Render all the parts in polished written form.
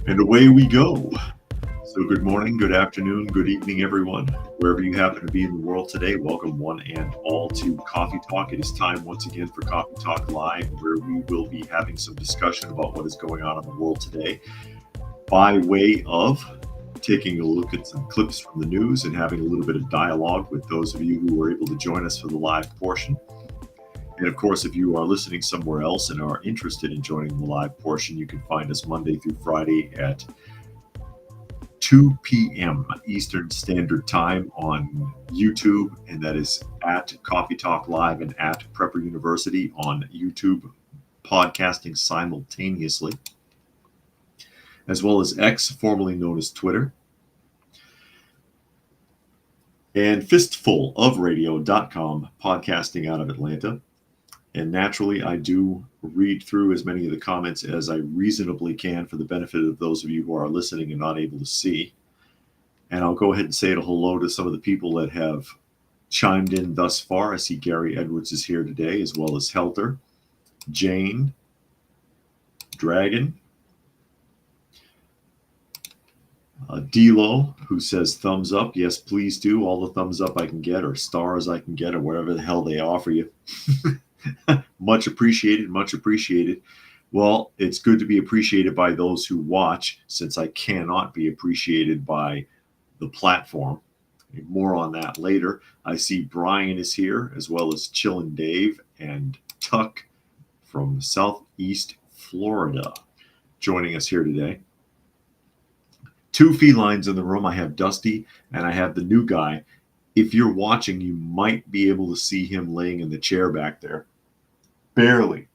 And away we go. So good morning, good afternoon, good evening, everyone. Wherever you happen to be in the world today, welcome one and all to Coffee Talk. It is time once again for Coffee Talk Live, where we will be having some discussion about what is going on in the world today by way of taking a look at some clips from the news and having a little bit of dialogue with those of you who were able to join us for the live portion. And of course, if you are listening somewhere else and are interested in joining the live portion, you can find us Monday through Friday at 2 p.m. Eastern Standard Time on YouTube, and that is at Coffee Talk Live and at Prepper University on YouTube, podcasting simultaneously, as well as X, formerly known as Twitter, and fistfulofradio.com, podcasting out of Atlanta. And naturally, I do read through as many of the comments as I reasonably can for the benefit of those of you who are listening and not able to see. And I'll go ahead and say a hello to some of the people that have chimed in thus far. I see Gary Edwards is here today, as well as Helter, Jane, Dragon, Delo, who says thumbs up. Yes, please do. All the thumbs up I can get, or stars I can get, or whatever the hell they offer you. Much appreciated, much appreciated. Well, it's good to be appreciated by those who watch, since I cannot be appreciated by the platform. More on that later. I see Brian is here, as well as Chillin' Dave and Tuck from Southeast Florida joining us here today. Two felines in the room. I have Dusty and I have the new guy. If you're watching, you might be able to see him laying in the chair back there. Barely.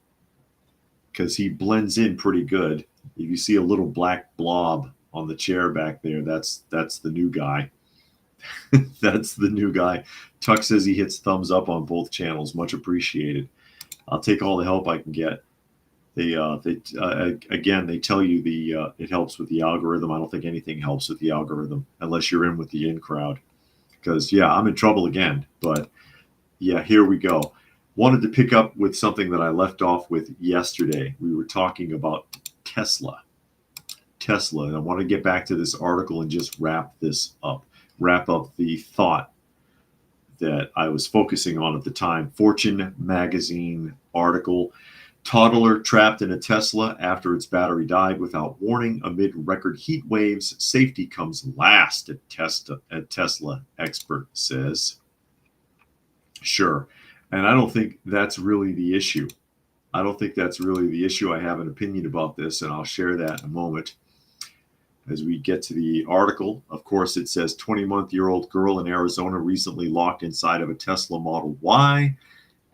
Because he blends in pretty good. If you see a little black blob on the chair back there, that's the new guy. That's the new guy. Tuck says he hits thumbs up on both channels. Much appreciated. I'll take all the help I can get. They tell you it helps with the algorithm. I don't think anything helps with the algorithm unless you're in with the in crowd. Because, yeah, I'm in trouble again. But, yeah, here we go. Wanted to pick up with something that I left off with yesterday. We were talking about Tesla. And I want to get back to this article and just wrap up the thought that I was focusing on at the time. Fortune magazine article. Toddler trapped in a Tesla after its battery died without warning amid record heat waves. Safety comes last at Tesla, expert says. Sure. And I don't think that's really the issue. I have an opinion about this, and I'll share that in a moment. As we get to the article, of course, it says 21-year-old girl in Arizona recently locked inside of a Tesla Model Y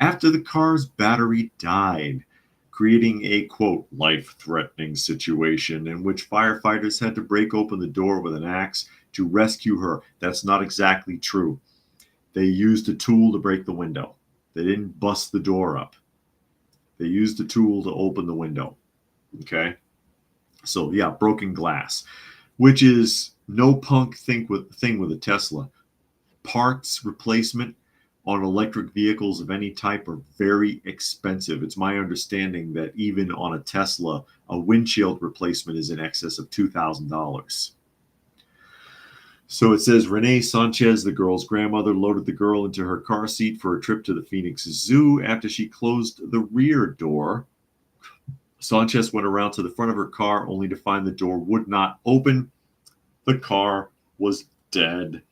after the car's battery died, creating a, quote, life-threatening situation in which firefighters had to break open the door with an axe to rescue her. That's not exactly true. They used a tool to break the window. They didn't bust the door up. They used a tool to open the window. Okay? So, yeah, broken glass, which is no punk thing with a Tesla. Parts replacement on electric vehicles of any type are very expensive. It's my understanding that even on a Tesla, a windshield replacement is in excess of $2,000. So it says Renee Sanchez, the girl's grandmother, loaded the girl into her car seat for a trip to the Phoenix Zoo after she closed the rear door. Sanchez went around to the front of her car only to find the door would not open. The car was dead.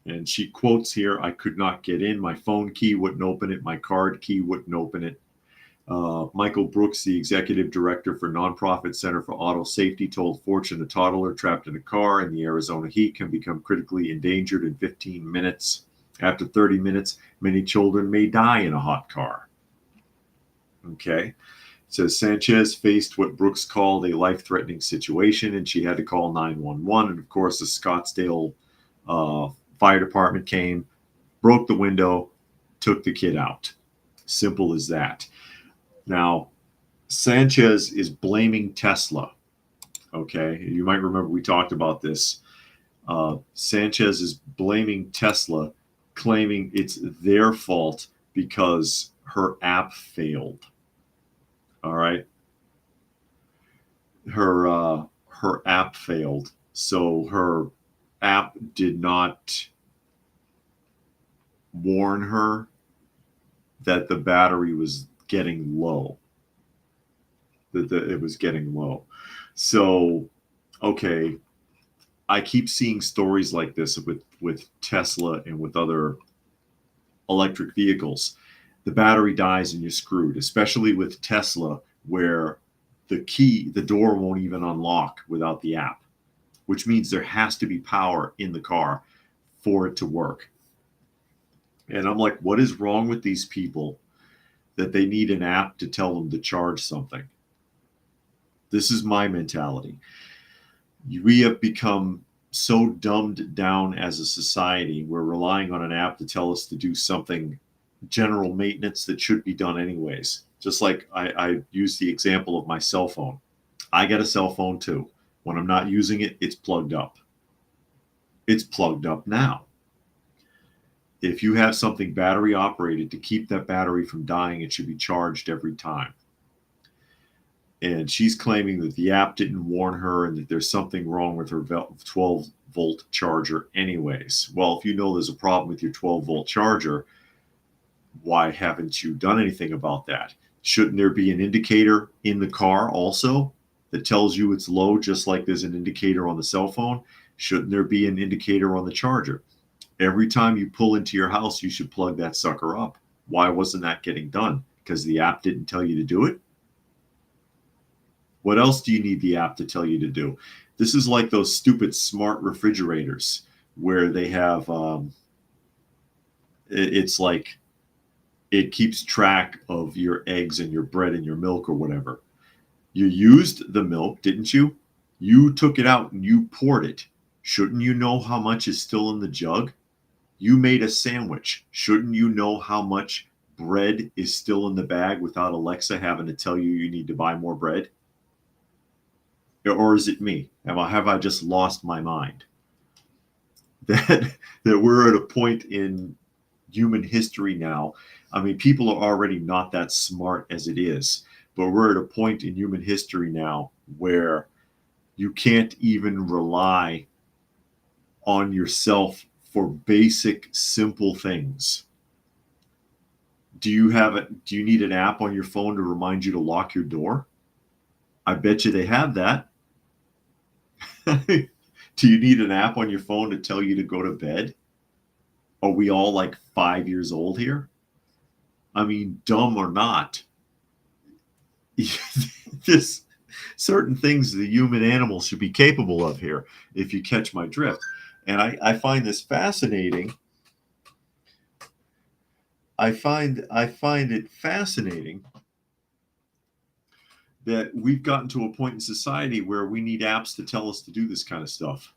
And she quotes here, "I could not get in. My phone key wouldn't open it. My card key wouldn't open it." Michael Brooks, the executive director for Nonprofit Center for Auto Safety, told Fortune a toddler trapped in a car in the Arizona heat can become critically endangered in 15 minutes. After 30 minutes, many children may die in a hot car. Okay. It says Sanchez faced what Brooks called a life-threatening situation, and she had to call 911. And, of course, the Scottsdale fire department came, broke the window, took the kid out. Simple as that. Now, Sanchez is blaming Tesla. Okay, you might remember we talked about this. Sanchez is blaming Tesla, claiming it's their fault because her app failed. All right. Her her app failed. So her app did not warn her that the battery was getting low, it was getting low. So, okay, I keep seeing stories like this with Tesla and with other electric vehicles. The battery dies and you're screwed, especially with Tesla, where the door won't even unlock without the app, which means there has to be power in the car for it to work. And I'm like, what is wrong with these people that they need an app to tell them to charge something? This is my mentality. We have become so dumbed down as a society. We're relying on an app to tell us to do something, general maintenance that should be done anyways. Just like I use the example of my cell phone. I get a cell phone too. When I'm not using it, it's plugged up. It's plugged up now. If you have something battery operated, to keep that battery from dying, it should be charged every time. And she's claiming that the app didn't warn her and that there's something wrong with her 12-volt charger anyways. Well, if you know there's a problem with your 12-volt charger, why haven't you done anything about that? Shouldn't there be an indicator in the car also that tells you it's low, just like there's an indicator on the cell phone? Shouldn't there be an indicator on the charger? Every time you pull into your house, you should plug that sucker up. Why wasn't that getting done? Because the app didn't tell you to do it? What else do you need the app to tell you to do? This is like those stupid smart refrigerators where they have, it's like it keeps track of your eggs and your bread and your milk or whatever. You used the milk, didn't you? You took it out and you poured it. Shouldn't you know how much is still in the jug? You made a sandwich. Shouldn't you know how much bread is still in the bag without Alexa having to tell you you need to buy more bread? Or is it me? Have I just lost my mind? That we're at a point in human history now. I mean, people are already not that smart as it is, but we're at a point in human history now where you can't even rely on yourself for basic, simple things. Do you need an app on your phone to remind you to lock your door? I bet you they have that. Do you need an app on your phone to tell you to go to bed? Are we all like 5 years old here? I mean, dumb or not, this certain things the human animal should be capable of here, if you catch my drift. And I find this fascinating. I find it fascinating that we've gotten to a point in society where we need apps to tell us to do this kind of stuff.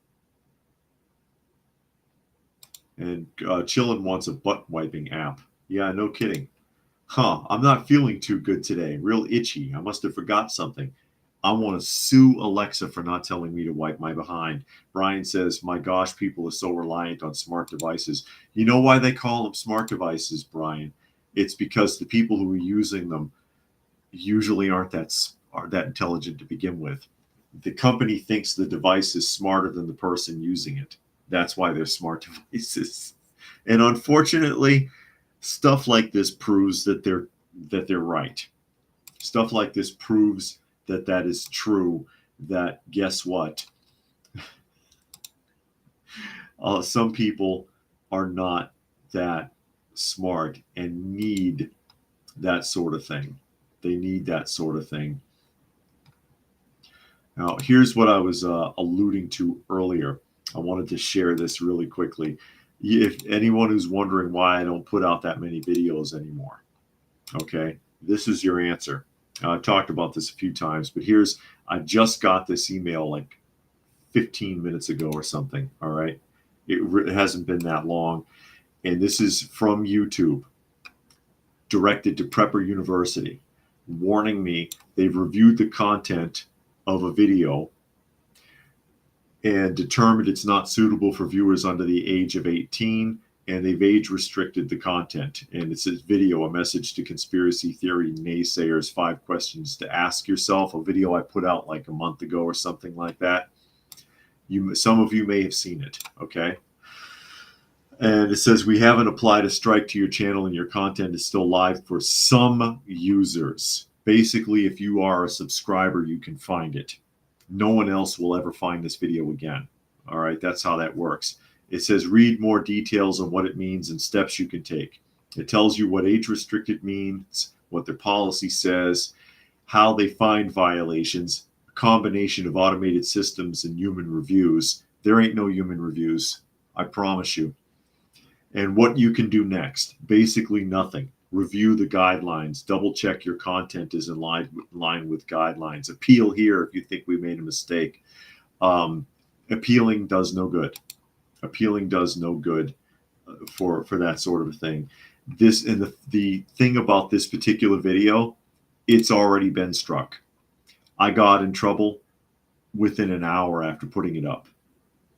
And Chillin wants a butt wiping app. Yeah, no kidding. I'm not feeling too good today. Real itchy. I must have forgot something. I want to sue Alexa for not telling me to wipe my behind. Brian says, my gosh, people are so reliant on smart devices. You know why they call them smart devices, Brian? It's because the people who are using them usually aren't that intelligent to begin with. The company thinks the device is smarter than the person using it. That's why they're smart devices. And unfortunately, stuff like this proves that they're right. Stuff like this proves that is true, that guess what? Some people are not that smart and need that sort of thing. They need that sort of thing. Now, here's what I was alluding to earlier. I wanted to share this really quickly. If anyone who's wondering why I don't put out that many videos anymore, okay, this is your answer. I've talked about this a few times, but I just got this email like 15 minutes ago or something, all right? It hasn't been that long. And this is from YouTube, directed to Prepper University, warning me they've reviewed the content of a video and determined it's not suitable for viewers under the age of 18, and they've age restricted the content. And it says video, a message to conspiracy theory naysayers, 5 questions to ask yourself, a video I put out like a month ago or something like that. Some of you may have seen it, okay? And it says, we haven't applied a strike to your channel and your content is still live for some users. Basically, if you are a subscriber, you can find it. No one else will ever find this video again. All right, that's how that works. It says, read more details on what it means and steps you can take. It tells you what age restricted means, what their policy says, how they find violations, a combination of automated systems and human reviews. There ain't no human reviews, I promise you. And what you can do next, basically nothing. Review the guidelines, double check your content is in line with guidelines. Appeal here if you think we made a mistake. Appealing does no good. Appealing does no good for that sort of a thing. This, and the thing about this particular video, it's already been struck. I got in trouble within an hour after putting it up.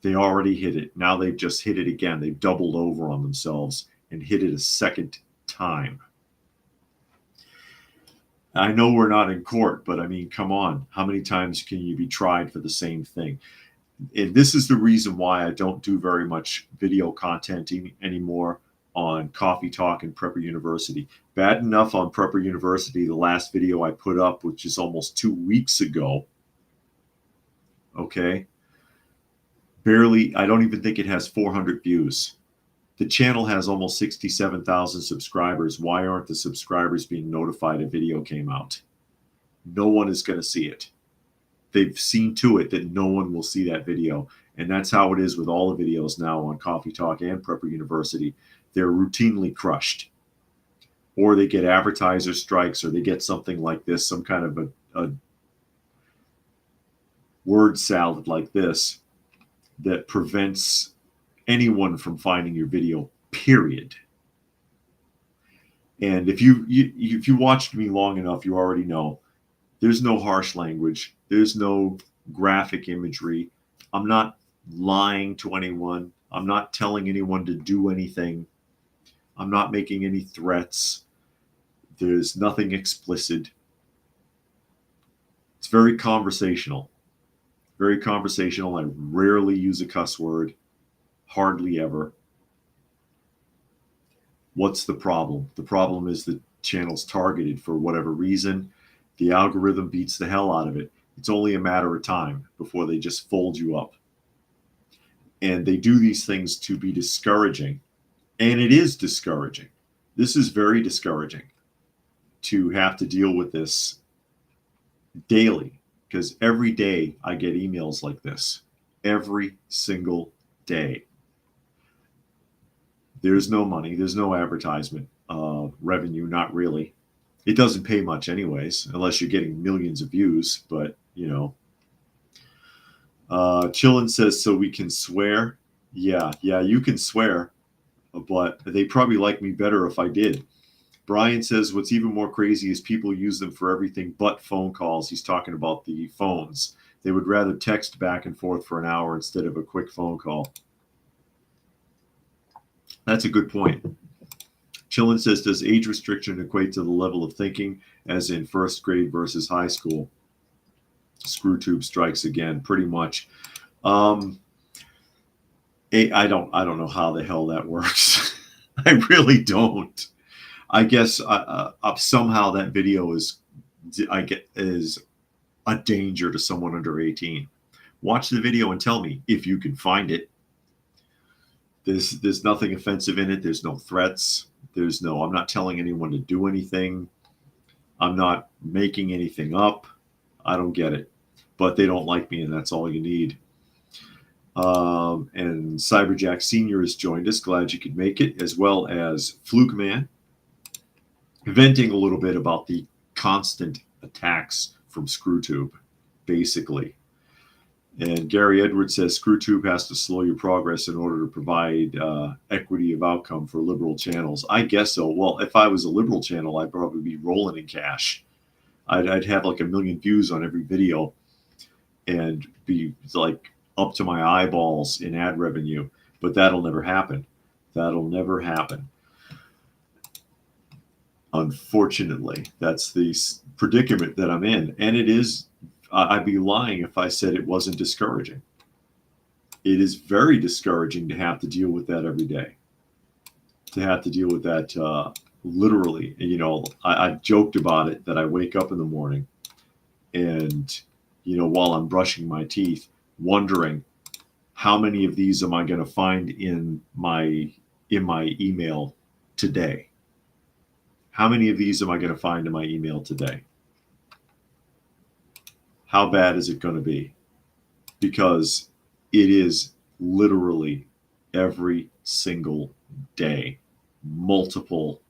They already hit it. Now they've just hit it again. They've doubled over on themselves and hit it a second time. I know we're not in court, but I mean, come on. How many times can you be tried for the same thing? And this is the reason why I don't do very much video content anymore on Coffee Talk and Prepper University. Bad enough on Prepper University, the last video I put up, which is almost 2 weeks ago, okay? Barely, I don't even think it has 400 views. The channel has almost 67,000 subscribers. Why aren't the subscribers being notified a video came out? No one is going to see it. They've seen to it that no one will see that video. And that's how it is with all the videos now on Coffee Talk and Prepper University. They're routinely crushed. Or they get advertiser strikes, or they get something like this, some kind of a word salad like this that prevents anyone from finding your video, period. And if you watched me long enough, you already know there's no harsh language. There's no graphic imagery. I'm not lying to anyone. I'm not telling anyone to do anything. I'm not making any threats. There's nothing explicit. It's very conversational. Very conversational. I rarely use a cuss word. Hardly ever. What's the problem? The problem is the channel's targeted for whatever reason. The algorithm beats the hell out of it. It's only a matter of time before they just fold you up. And they do these things to be discouraging. And it is discouraging. This is very discouraging to have to deal with this daily. Because every day I get emails like this. Every single day. There's no money. There's no advertisement revenue. Not really. It doesn't pay much anyways, unless you're getting millions of views. But, you know. Chillin says, so we can swear. Yeah, you can swear. But they probably like me better if I did. Brian says, what's even more crazy is people use them for everything but phone calls. He's talking about the phones. They would rather text back and forth for an hour instead of a quick phone call. That's a good point. Chillin says, does age restriction equate to the level of thinking, as in first grade versus high school? Screwtube strikes again, pretty much. I don't know how the hell that works. I really don't. I guess somehow that video is a danger to someone under 18. Watch the video and tell me if you can find it. There's nothing offensive in it. There's no threats. I'm not telling anyone to do anything. I'm not making anything up. I don't get it. But they don't like me, and that's all you need. And Cyberjack Sr. has joined us. Glad you could make it, as well as Fluke Man, venting a little bit about the constant attacks from Screwtube, basically. And Gary Edwards says Screwtube has to slow your progress in order to provide equity of outcome for liberal channels. I guess so. Well, if I was a liberal channel, I'd probably be rolling in cash. I'd have like 1 million views on every video and be like up to my eyeballs in ad revenue. But that'll never happen. That'll never happen. Unfortunately, that's the predicament that I'm in. And it is, I'd be lying if I said it wasn't discouraging. It is very discouraging to have to deal with that every day, to have to deal with that literally. You know, I've joked about it that I wake up in the morning and, you know, while I'm brushing my teeth, wondering how many of these am I going to find in my email today? How many of these am I going to find in my email today? How bad is it going to be? Because it is literally every single day, multiple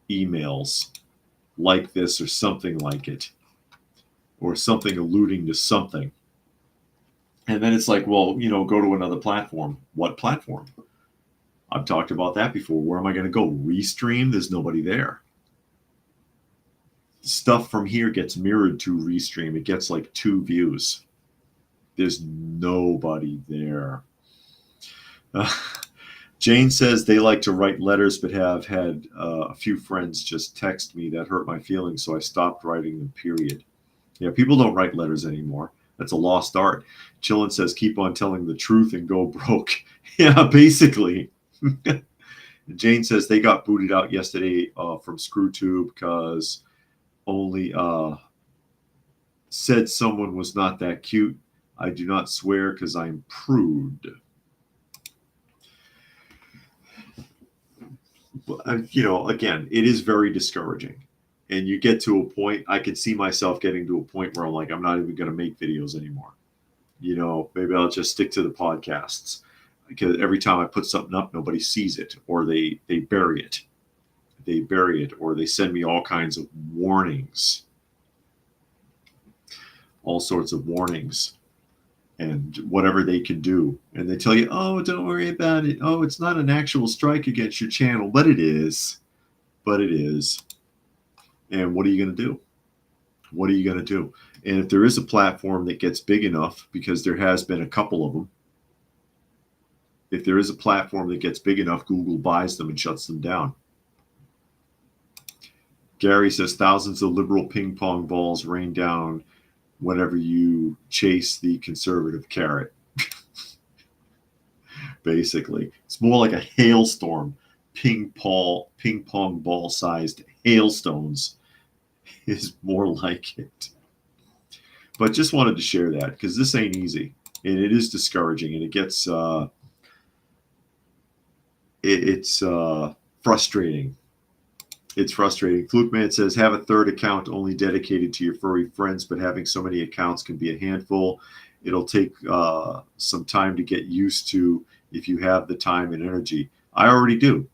emails like this or something like it, or something alluding to something. And then it's like, well, you know, go to another platform. What platform? I've talked about that before. Where am I going to go? Restream? There's nobody there. Stuff from here gets mirrored to Restream. It gets like 2 views. There's nobody there. Jane says they like to write letters, but have had a few friends just text me that hurt my feelings, so I stopped writing them, period. Yeah, people don't write letters anymore. That's a lost art. Chillin says, keep on telling the truth and go broke. Yeah, basically. Jane says they got booted out yesterday from ScrewTube because only said someone was not that cute. I do not swear because I'm prude. You know, again, it is very discouraging. And you get to a point, I can see myself getting to a point where I'm like, I'm not even going to make videos anymore. You know, maybe I'll just stick to the podcasts. Because every time I put something up, nobody sees it, or they bury it. They bury it, or they send me all kinds of warnings. All sorts of warnings. And whatever they can do. And they tell you, oh, don't worry about it. Oh, it's not an actual strike against your channel. But it is. But it is. And what are you going to do? What are you going to do? And if there is a platform that gets big enough, because there has been a couple of them, if there is a platform that gets big enough, Google buys them and shuts them down. Gary says thousands of liberal ping pong balls rain down whenever you chase the conservative carrot. Basically, it's more like a hailstorm. Ping pong ball sized hailstones is more like it. But just wanted to share that because this ain't easy, and it is discouraging, and it gets it's frustrating. It's frustrating. Flukeman says, have a third account only dedicated to your furry friends, but having so many accounts can be a handful. It'll take some time to get used to if you have the time and energy. I already do.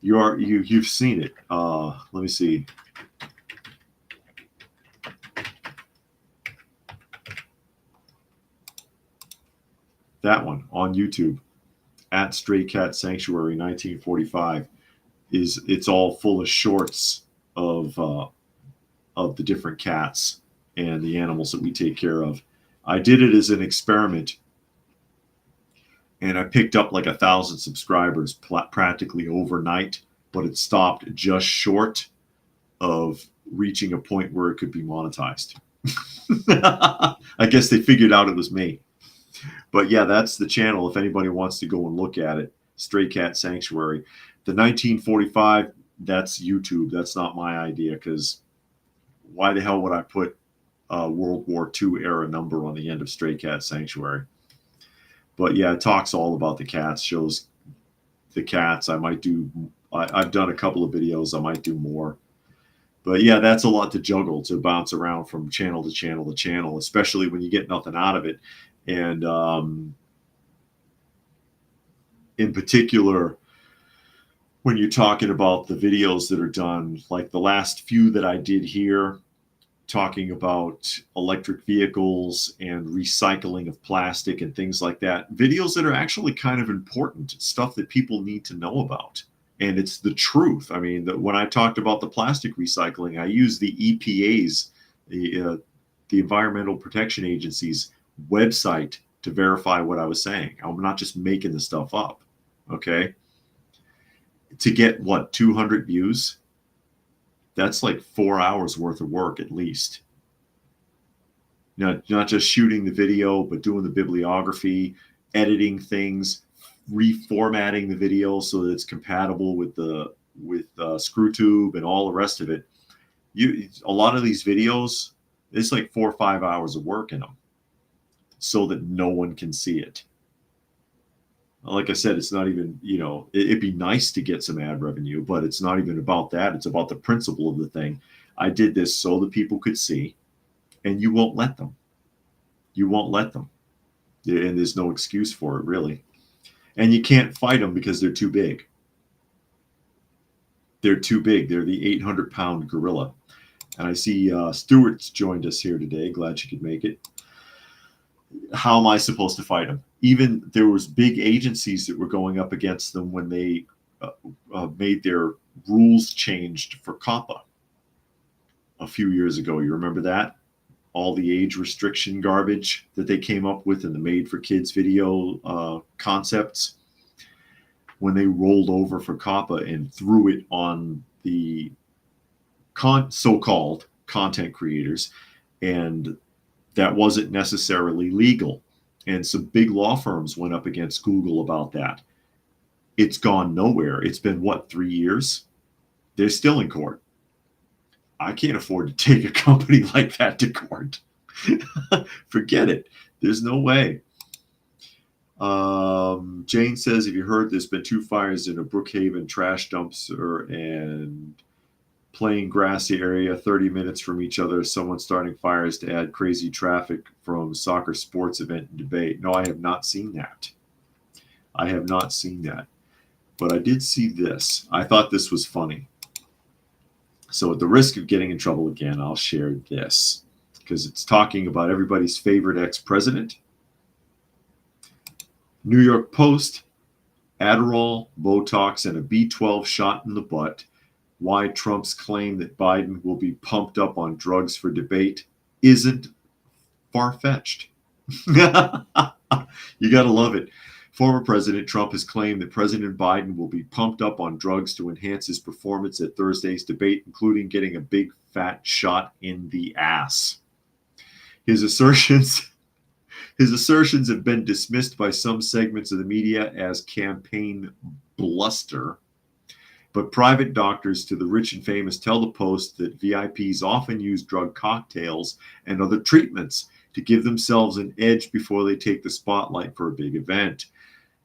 You've seen it. Let me see. That one on YouTube at Stray Cat Sanctuary 1945. It's all full of shorts of the different cats and the animals that we take care of. I did it as an experiment, and I picked up like 1,000 subscribers practically overnight, but it stopped just short of reaching a point where it could be monetized. I guess they figured out it was me. But yeah, that's the channel if anybody wants to go and look at it. Stray Cat Sanctuary. The 1945, that's YouTube. That's not my idea, because why the hell would I put a World War II era number on the end of Stray Cat Sanctuary? But yeah, it talks all about the cats, shows the cats. I've done a couple of videos. I might do more. But yeah, that's a lot to juggle, to bounce around from channel to channel to channel, especially when you get nothing out of it. And in particular, when you're talking about the videos that are done, like the last few that I did here, talking about electric vehicles and recycling of plastic and things like that, videos that are actually kind of important, stuff that people need to know about. And it's the truth. I mean, when I talked about the plastic recycling, I used the EPA's, the Environmental Protection Agency's website to verify what I was saying. I'm not just making the stuff up. Okay. to get what, 200 views? That's like 4 hours worth of work at least. Not just shooting the video, but doing the bibliography, editing things, reformatting the video so that it's compatible with ScrewTube and all the rest of it. A lot of these videos, it's like 4 or 5 hours of work in them, so that no one can see it. Like I said, it's not even, it'd be nice to get some ad revenue, but it's not even about that. It's about the principle of the thing. I did this so that people could see, and you won't let them. You won't let them. And there's no excuse for it, really. And you can't fight them because they're too big. They're too big. They're the 800-pound gorilla. And I see Stuart's joined us here today. Glad she could make it. How am I supposed to fight them? Even there was big agencies that were going up against them when they made their rules changed for COPPA a few years ago. You remember that? All the age restriction garbage that they came up with in the Made for Kids video concepts, when they rolled over for COPPA and threw it on the so-called content creators, and that wasn't necessarily legal. And some big law firms went up against Google about that. It's gone nowhere. It's been, 3 years? They're still in court. I can't afford to take a company like that to court. Forget it. There's no way. Jane says, have you heard there's been 2 fires in a Brookhaven trash dumpster and plain grassy area 30 minutes from each other, someone starting fires to add crazy traffic from soccer sports event and debate? No, I have not seen that. I have not seen that. But I did see this. I thought this was funny. So at the risk of getting in trouble again, I'll share this because it's talking about everybody's favorite ex-president. New York Post, Adderall, Botox, and a B12 shot in the butt. Why Trump's claim that Biden will be pumped up on drugs for debate isn't far-fetched. You got to love it. Former President Trump has claimed that President Biden will be pumped up on drugs to enhance his performance at Thursday's debate, including getting a big fat shot in the ass. His assertions have been dismissed by some segments of the media as campaign bluster. But private doctors to the rich and famous tell the Post that VIPs often use drug cocktails and other treatments to give themselves an edge before they take the spotlight for a big event.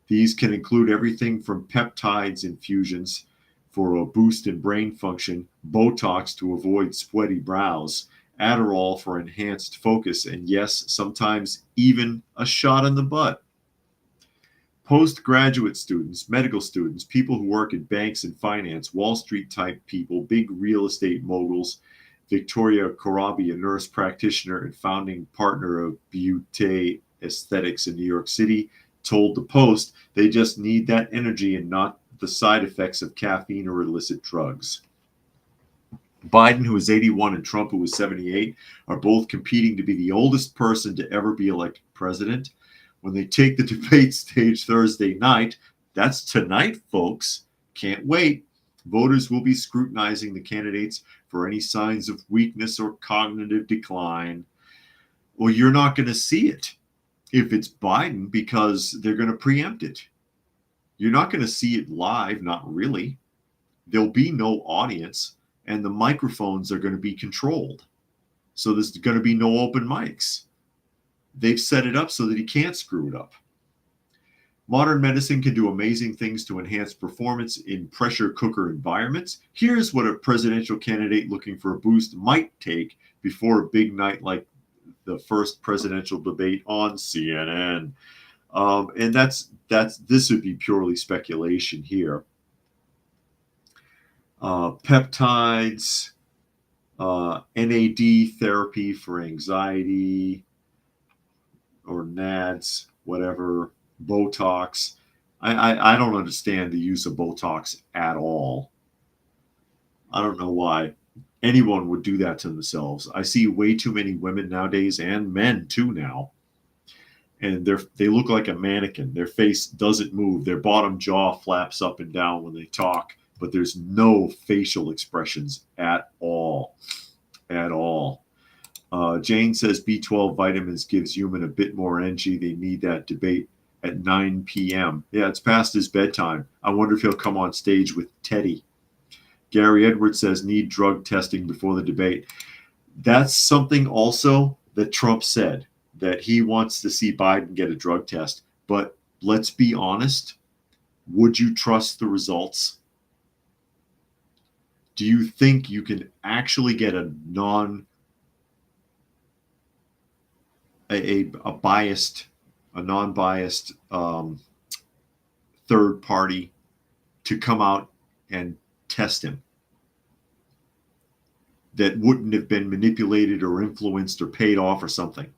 These can include everything from peptides infusions for a boost in brain function, Botox to avoid sweaty brows, Adderall for enhanced focus, and yes, sometimes even a shot in the butt. Postgraduate students, medical students, people who work in banks and finance, Wall Street type people, big real estate moguls. Victoria Korabi, a nurse practitioner and founding partner of Beauté Aesthetics in New York City, told the Post they just need that energy and not the side effects of caffeine or illicit drugs. Biden, who is 81, and Trump, who is 78, are both competing to be the oldest person to ever be elected president. When they take the debate stage Thursday night, that's tonight, folks. Can't wait. Voters will be scrutinizing the candidates for any signs of weakness or cognitive decline. Well, you're not going to see it if it's Biden because they're going to preempt it. You're not going to see it live, not really. There'll be no audience, and the microphones are going to be controlled. So there's going to be no open mics. They've set it up so that he can't screw it up. Modern medicine can do amazing things to enhance performance in pressure cooker environments. Here's what a presidential candidate looking for a boost might take before a big night like the first presidential debate on CNN. And this would be purely speculation here. Peptides, NAD therapy for anxiety, or NADS, whatever, Botox. I don't understand the use of Botox at all. I don't know why anyone would do that to themselves. I see way too many women nowadays, and men too now, and they look like a mannequin. Their face doesn't move. Their bottom jaw flaps up and down when they talk, but there's no facial expressions at all. At all. Jane says B12 vitamins gives human a bit more energy. They need that debate at 9 p.m. Yeah, it's past his bedtime. I wonder if he'll come on stage with Teddy. Gary Edwards says need drug testing before the debate. That's something also that Trump said, that he wants to see Biden get a drug test. But let's be honest. Would you trust the results? Do you think you can actually get a non-biased third party to come out and test him that wouldn't have been manipulated or influenced or paid off or something?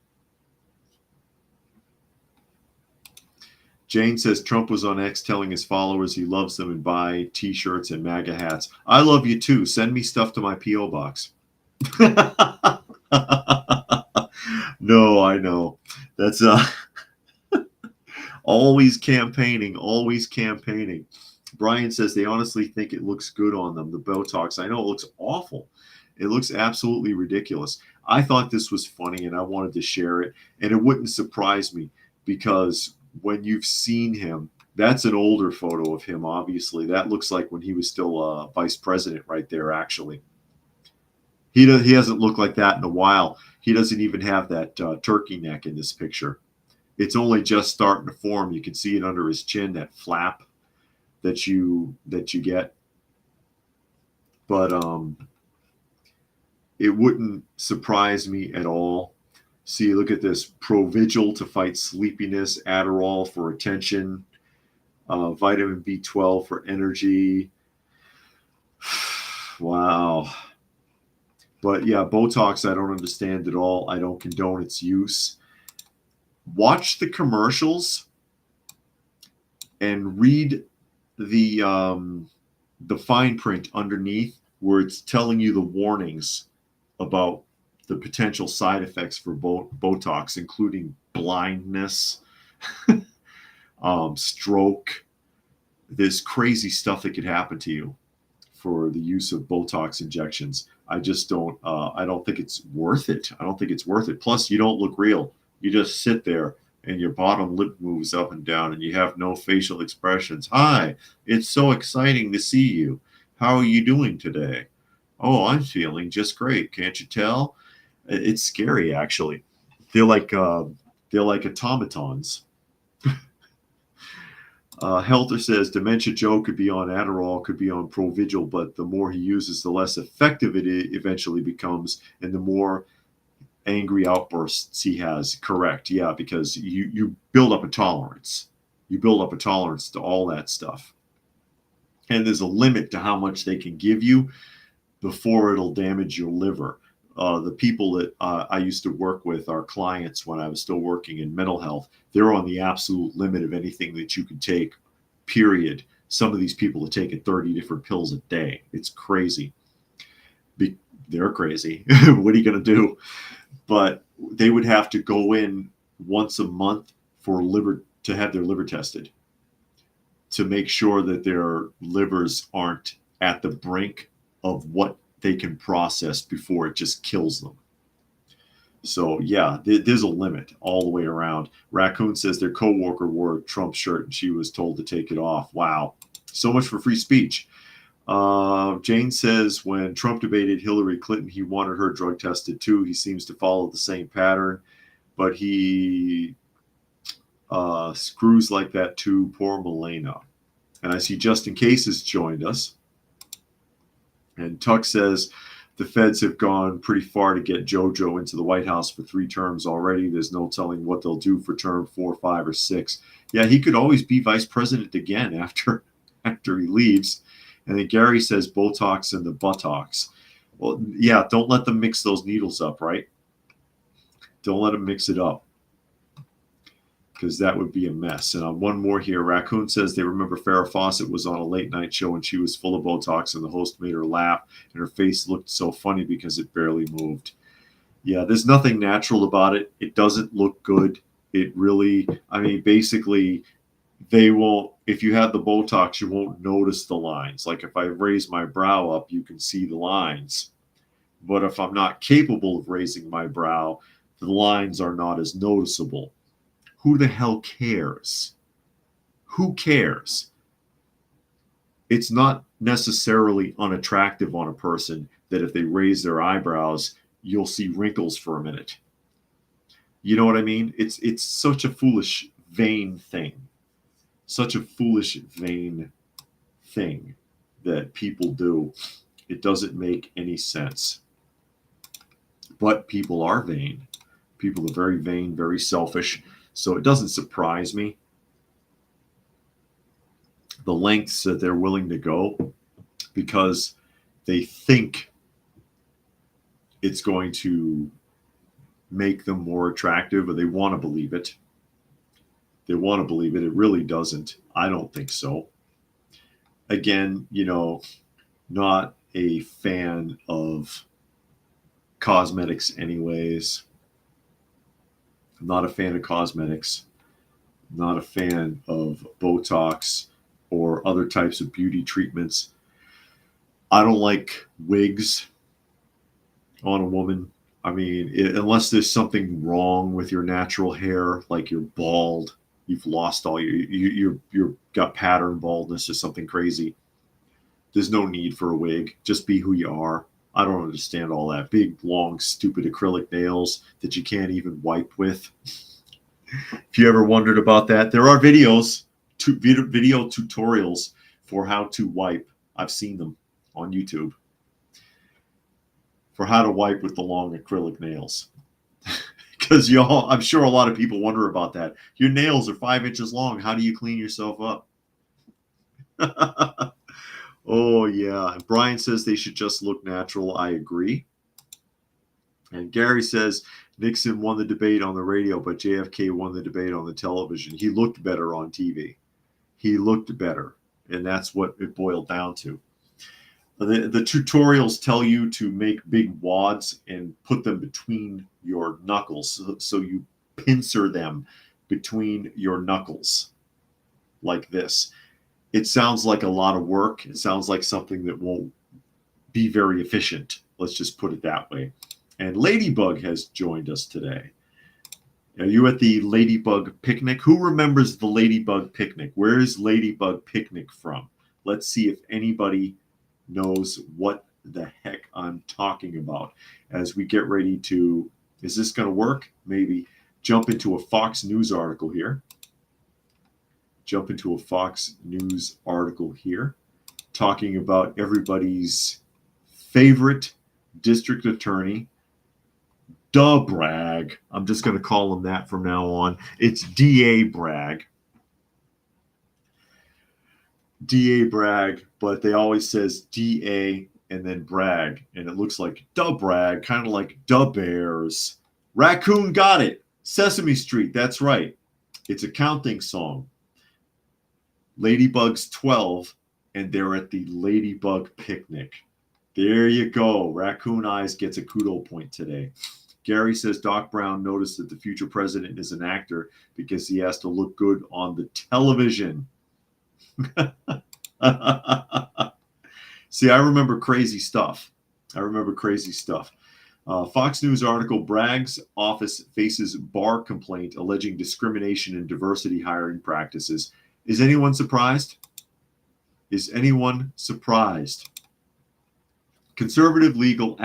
Jane says Trump was on X telling his followers he loves them and buy t-shirts and MAGA hats. I love you too. Send me stuff to my P.O. box. No, I know. That's always campaigning, always campaigning. Brian says they honestly think it looks good on them, the Botox. I know it looks awful. It looks absolutely ridiculous. I thought this was funny and I wanted to share it. And it wouldn't surprise me because when you've seen him, that's an older photo of him, obviously. That looks like when he was still vice president right there, actually. He hasn't looked like that in a while. He doesn't even have that turkey neck in this picture. It's only just starting to form. You can see it under his chin, that flap that you get. But it wouldn't surprise me at all. See, look at this. Provigil to fight sleepiness, Adderall for attention, vitamin B12 for energy. Wow. But yeah, Botox, I don't understand at all. I don't condone its use. Watch the commercials and read the fine print underneath where it's telling you the warnings about the potential side effects for Botox, including blindness, stroke, this crazy stuff that could happen to you for the use of Botox injections. I don't think it's worth it. I don't think it's worth it. Plus, you don't look real. You just sit there and your bottom lip moves up and down and you have no facial expressions. Hi, it's so exciting to see you. How are you doing today? Oh, I'm feeling just great. Can't you tell? It's scary, actually. They're like automatons. Helter says Dementia Joe could be on Adderall, could be on Provigil, but the more he uses, the less effective it eventually becomes, and the more angry outbursts he has. Correct. Yeah, because you build up a tolerance. You build up a tolerance to all that stuff. And there's a limit to how much they can give you before it'll damage your liver. The people that I used to work with, our clients when I was still working in mental health, they're on the absolute limit of anything that you can take, period. Some of these people are taking 30 different pills a day. It's crazy. They're crazy. What are you going to do? But they would have to go in once a month to have their liver tested to make sure that their livers aren't at the brink of what they can process before it just kills them. So yeah, there's a limit all the way around. Raccoon says their coworker wore a Trump shirt and she was told to take it off. Wow. So much for free speech. Jane says when Trump debated Hillary Clinton, he wanted her drug tested too. He seems to follow the same pattern, but he screws like that too. Poor Milena. And I see Justin Case has joined us. And Tuck says the feds have gone pretty far to get JoJo into the White House for 3 terms already. There's no telling what they'll do for term 4, 5, or 6. Yeah, he could always be vice president again after he leaves. And then Gary says Botox and the buttocks. Well, yeah, don't let them mix those needles up, right? Don't let them mix it up, because that would be a mess. And one more here. Raccoon says they remember Farrah Fawcett was on a late night show and she was full of Botox and the host made her laugh and her face looked so funny because it barely moved. Yeah, there's nothing natural about it. It doesn't look good. It really, I mean, basically, they won't, if you have the Botox, you won't notice the lines. Like if I raise my brow up, you can see the lines. But if I'm not capable of raising my brow, the lines are not as noticeable. Who the hell cares? Who cares? It's not necessarily unattractive on a person that if they raise their eyebrows, you'll see wrinkles for a minute. You know what I mean? It's such a foolish, vain thing. Such a foolish, vain thing that people do. It doesn't make any sense. But people are vain. People are very vain, very selfish. So it doesn't surprise me the lengths that they're willing to go because they think it's going to make them more attractive, or they want to believe it. They want to believe it. It really doesn't. I don't think so. Again, not a fan of cosmetics anyways. I'm not a fan of cosmetics. I'm not a fan of Botox or other types of beauty treatments. I don't like wigs on a woman. I mean, unless there's something wrong with your natural hair, like you're bald, you've lost all you've got pattern baldness or something crazy. There's no need for a wig. Just be who you are. I don't understand all that big, long, stupid acrylic nails that you can't even wipe with. If you ever wondered about that, there are videos, video tutorials for how to wipe. I've seen them on YouTube for how to wipe with the long acrylic nails. Because I'm sure a lot of people wonder about that. Your nails are 5 inches long. How do you clean yourself up? Oh, yeah. Brian says they should just look natural. I agree. And Gary says Nixon won the debate on the radio, but JFK won the debate on the television. He looked better on TV. He looked better. And that's what it boiled down to. The tutorials tell you to make big wads and put them between your knuckles. So you pincer them between your knuckles like this. It sounds like a lot of work. It sounds like something that won't be very efficient. Let's just put it that way. And Ladybug has joined us today. Are you at the Ladybug picnic? Who remembers the Ladybug picnic? Where is Ladybug picnic from? Let's see if anybody knows what the heck I'm talking about as we get ready to, is this going to work? Maybe jump into a Fox News article here. Talking about everybody's favorite district attorney, Bragg. I'm just going to call him that from now on. It's DA Bragg. DA Bragg, but they always says DA and then Bragg, and it looks like Bragg, kind of like Bears. Raccoon got it. Sesame Street, that's right. It's a counting song. Ladybug's 12, and they're at the Ladybug picnic. There you go. Raccoon Eyes gets a kudo point today. Gary says Doc Brown noticed that the future president is an actor because he has to look good on the television. See, I remember crazy stuff. Fox News article, Bragg's office faces bar complaint alleging discrimination in diversity hiring practices. Is anyone surprised? Conservative legal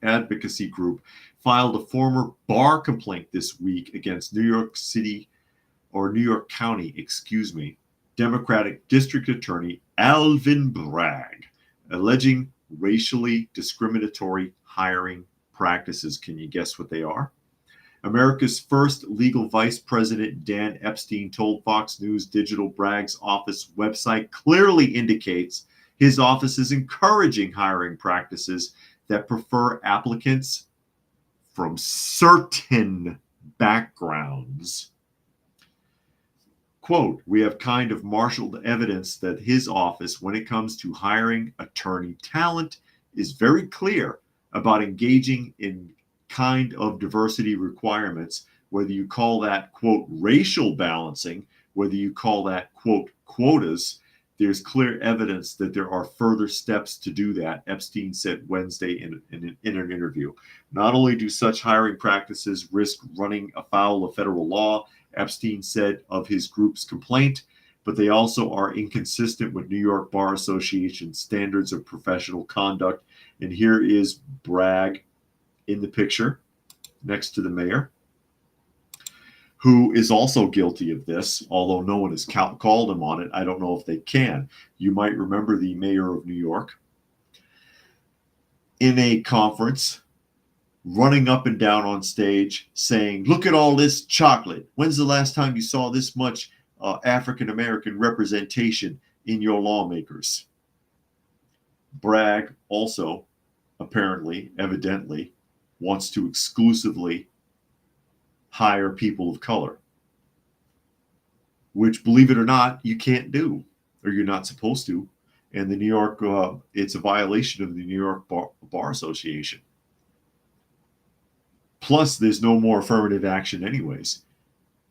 advocacy group filed a former bar complaint this week against New York County, Democratic District Attorney Alvin Bragg, alleging racially discriminatory hiring practices. Can you guess what they are? America's first legal vice president, Dan Epstein, told Fox News Digital Bragg's office website clearly indicates his office is encouraging hiring practices that prefer applicants from certain backgrounds. Quote, we have kind of marshaled evidence that his office, when it comes to hiring attorney talent, is very clear about engaging in kind of diversity requirements whether you call that, quote, racial balancing, whether you call that, quote, quotas, there's clear evidence that there are further steps to do that, Epstein said Wednesday in an interview. Not only do such hiring practices risk running afoul of federal law, Epstein said of his group's complaint, but they also are inconsistent with New York Bar Association standards of professional conduct. And here is Bragg in the picture next to the mayor, who is also guilty of this, although no one has called him on it. I don't know if they can. You might remember the mayor of New York in a conference running up and down on stage saying, look at all this chocolate. When's the last time you saw this much African-American representation in your lawmakers? Bragg also, apparently, evidently, wants to exclusively hire people of color, which, believe it or not, you can't do, or you're not supposed to. And the New York, it's a violation of the New York Bar Association. Plus, there's no more affirmative action anyways.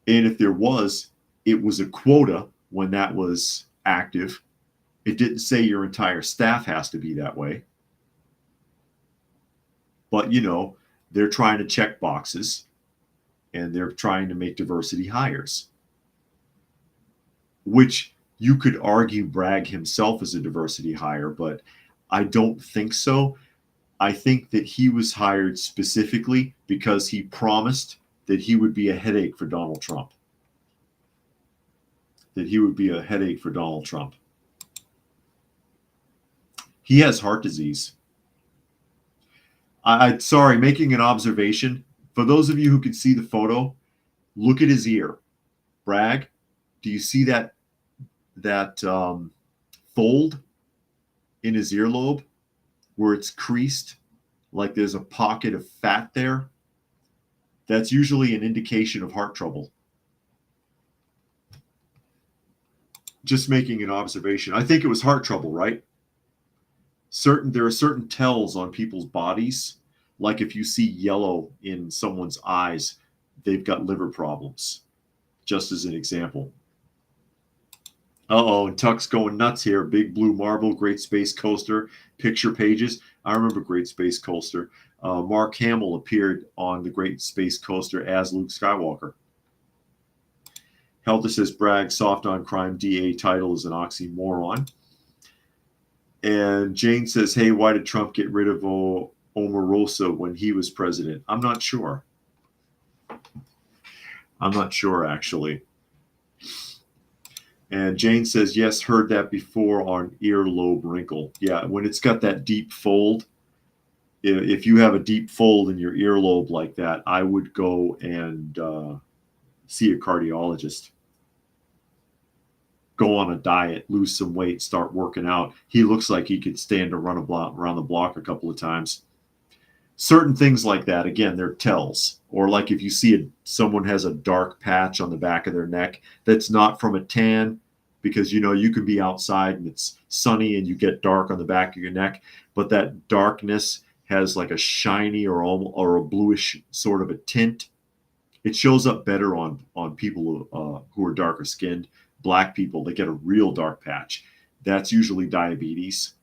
And if there was, it was a quota when that was active. It didn't say your entire staff has to be that way. But, you know, they're trying to check boxes and they're trying to make diversity hires, which you could argue Bragg himself is a diversity hire, but I don't think so. I think that he was hired specifically because he promised that he would be a headache for Donald Trump. That he would be a headache for Donald Trump. He has heart disease. Sorry, making an observation. For those of you who can see the photo, look at his ear. Bragg, do you see that fold in his earlobe where it's creased, like there's a pocket of fat there? That's usually an indication of heart trouble. Just making an observation. I think it was heart trouble, right? There are certain tells on people's bodies, like if you see yellow in someone's eyes, they've got liver problems, just as an example. Uh-oh, and Tuck's going nuts here. Big Blue Marble, Great Space Coaster, picture pages. I remember Great Space Coaster. Mark Hamill appeared on the Great Space Coaster as Luke Skywalker. Helter says Bragg, soft on crime DA title is an oxymoron. And Jane says, hey, why did Trump get rid of Omarosa when he was president? I'm not sure. I'm not sure, actually. And Jane says, yes, heard that before on earlobe wrinkle. Yeah, when it's got that deep fold, if you have a deep fold in your earlobe like that, I would go and see a cardiologist. Go on a diet, lose some weight, start working out. He looks like he could stand to run around the block a couple of times. Certain things like that, again, they're tells. Or like if you see someone has a dark patch on the back of their neck that's not from a tan, because, you know, you could be outside and it's sunny and you get dark on the back of your neck, but that darkness has like a shiny or a bluish sort of a tint. It shows up better on people who are darker skinned. Black people, they get a real dark patch. That's usually diabetes.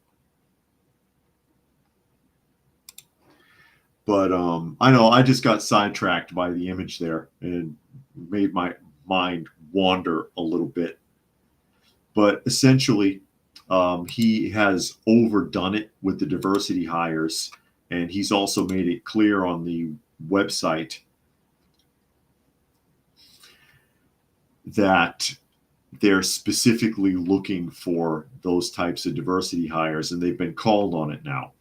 But I know I just got sidetracked by the image there and made my mind wander a little bit. But essentially, he has overdone it with the diversity hires, and he's also made it clear on the website that they're specifically looking for those types of diversity hires, and they've been called on it now.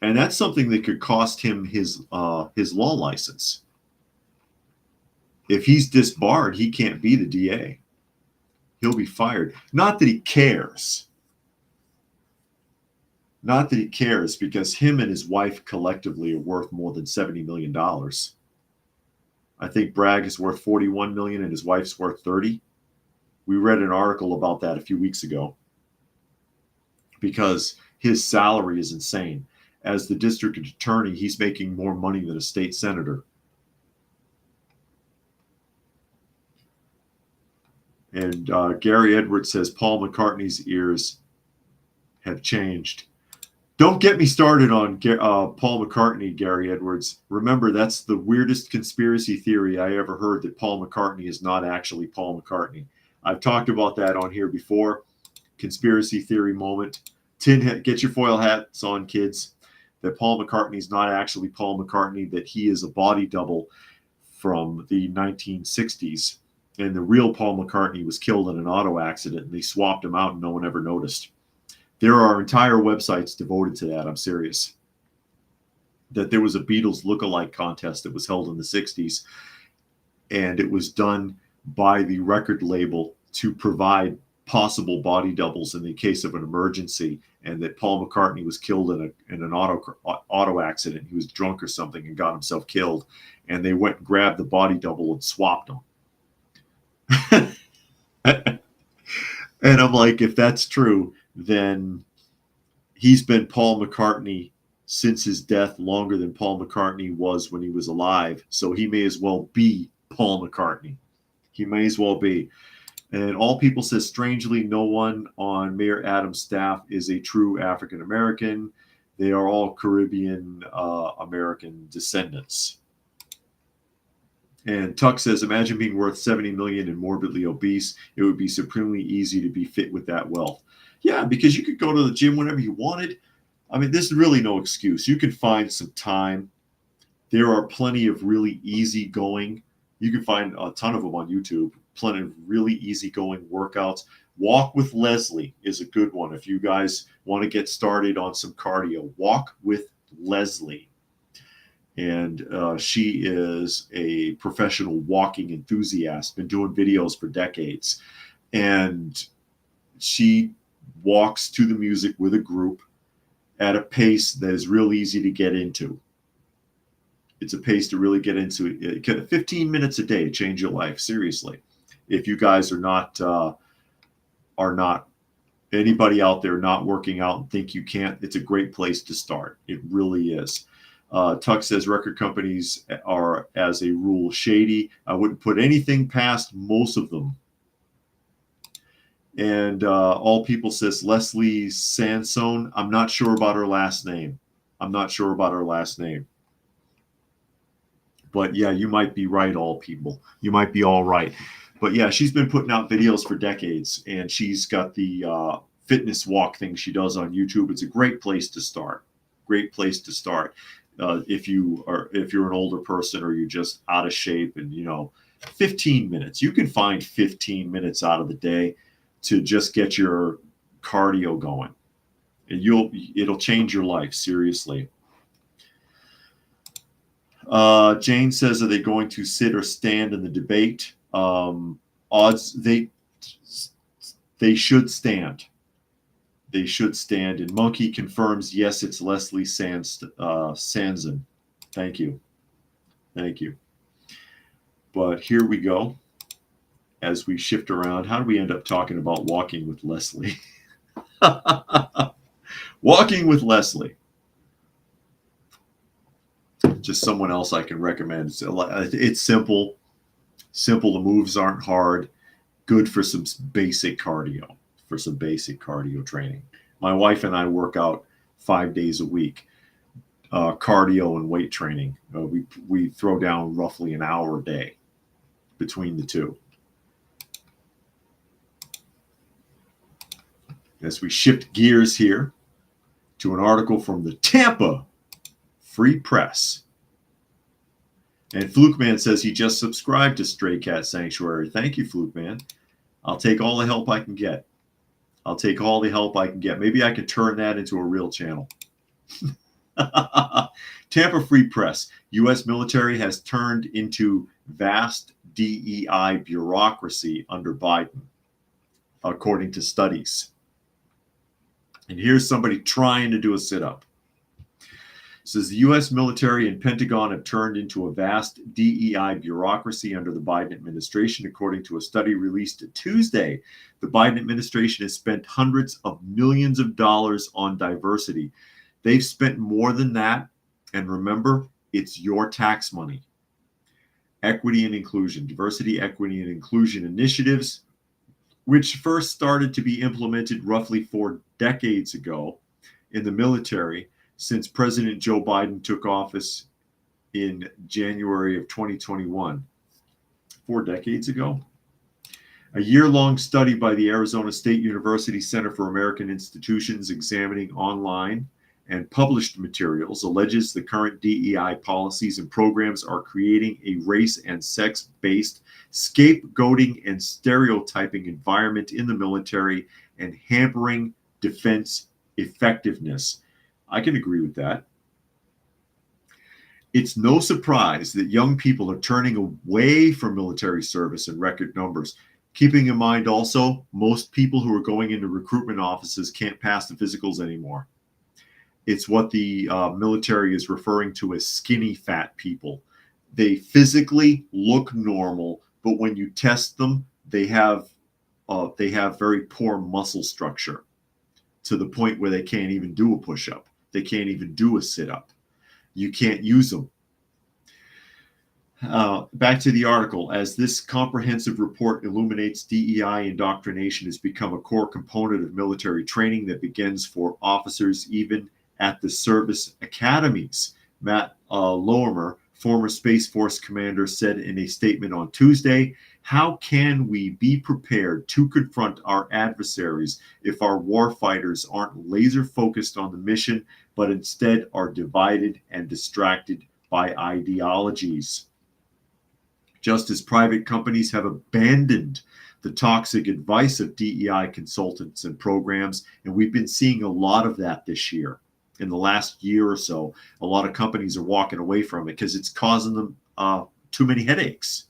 And that's something that could cost him his law license. If he's disbarred, he can't be the DA. He'll be fired. Not that he cares. Not that he cares, because him and his wife collectively are worth more than $70 million. I think Bragg is worth $41 million and his wife's worth $30. We read an article about that a few weeks ago because his salary is insane. As the district attorney, he's making more money than a state senator. And Gary Edwards says Paul McCartney's ears have changed. Don't get me started on Paul McCartney, Gary Edwards. Remember, that's the weirdest conspiracy theory I ever heard, that Paul McCartney is not actually Paul McCartney. I've talked about that on here before. Conspiracy theory moment. Get your foil hats on, kids. That Paul McCartney is not actually Paul McCartney, that he is a body double from the 1960s. And the real Paul McCartney was killed in an auto accident, and they swapped him out and no one ever noticed. There are entire websites devoted to that. I'm serious. That there was a Beatles lookalike contest that was held in the 60s, and it was done by the record label to provide possible body doubles in the case of an emergency, and that Paul McCartney was killed in an auto accident. He was drunk or something and got himself killed, and they went and grabbed the body double and swapped him. And I'm like, if that's true, then he's been Paul McCartney since his death, longer than Paul McCartney was when he was alive. So he may as well be Paul McCartney. He may as well be. And All People says, strangely, no one on Mayor Adams' staff is a true African American. They are all Caribbean American descendants. And Tuck says, imagine being worth $70 million and morbidly obese. It would be supremely easy to be fit with that wealth. Yeah, because you could go to the gym whenever you wanted. I mean, there's really no excuse. You can find some time. There are plenty of really easygoing. You can find a ton of them on YouTube. Plenty of really easygoing workouts. Walk with Leslie is a good one. If you guys want to get started on some cardio, walk with Leslie. And she is a professional walking enthusiast, been doing videos for decades. And she walks to the music with a group at a pace that is real easy to get into. It's a pace to really get into. 15 minutes a day, change your life, seriously. If you guys are not anybody out there not working out and think you can't, it's a great place to start. It really is. Tuck says record companies are, as a rule, shady. I wouldn't put anything past most of them. And All People says Leslie Sansone. I'm not sure about her last name. But yeah, you might be right, All People. You might be all right. But yeah, she's been putting out videos for decades, and she's got the fitness walk thing she does on YouTube. It's a great place to start. If you're an older person or you're just out of shape, and 15 minutes. You can find 15 minutes out of the day to just get your cardio going, and it'll change your life, seriously. Jane says, are they going to sit or stand in the debate? Odds they should stand. They should stand. And Monkey confirms, yes, it's Leslie Sanson. Thank you. But here we go. As we shift around, how do we end up talking about walking with Leslie? Walking with Leslie. Just someone else I can recommend. It's simple. The moves aren't hard. Good for some basic cardio. Training. My wife and I work out 5 days a week. Cardio and weight training. We throw down roughly an hour a day between the two. As we shift gears here to an article from the Tampa Free Press. And Fluke Man says he just subscribed to Stray Cat Sanctuary. Thank you, Fluke Man. I'll take all the help I can get. Maybe I could turn that into a real channel. Tampa Free Press. U.S. military has turned into vast DEI bureaucracy under Biden, according to studies. And here's somebody trying to do a sit-up. It says the U.S. military and Pentagon have turned into a vast DEI bureaucracy under the Biden administration, according to a study released Tuesday. The Biden administration has spent hundreds of millions of dollars on diversity. They've spent more than that, and remember, it's your tax money. Equity and inclusion, diversity, equity, and inclusion initiatives, which first started to be implemented roughly 4 decades ago in the military since President Joe Biden took office in January of 2021. 4 decades ago? A year-long study by the Arizona State University Center for American Institutions examining online and published materials alleges the current DEI policies and programs are creating a race and sex-based scapegoating and stereotyping environment in the military and hampering defense effectiveness. I can agree with that. It's no surprise that young people are turning away from military service in record numbers. Keeping in mind also, most people who are going into recruitment offices can't pass the physicals anymore. It's what the military is referring to as skinny fat people. They physically look normal, but when you test them, they have very poor muscle structure to the point where they can't even do a push-up. They can't even do a sit-up. You can't use them. Back to the article. As this comprehensive report illuminates, DEI indoctrination has become a core component of military training that begins for officers even at the service academies. Matt Loemer, former Space Force commander, said in a statement on Tuesday, "How can we be prepared to confront our adversaries if our warfighters aren't laser focused on the mission, but instead are divided and distracted by ideologies?" Just as private companies have abandoned the toxic advice of DEI consultants and programs, and we've been seeing a lot of that this year. In the last year or so, a lot of companies are walking away from it because it's causing them too many headaches.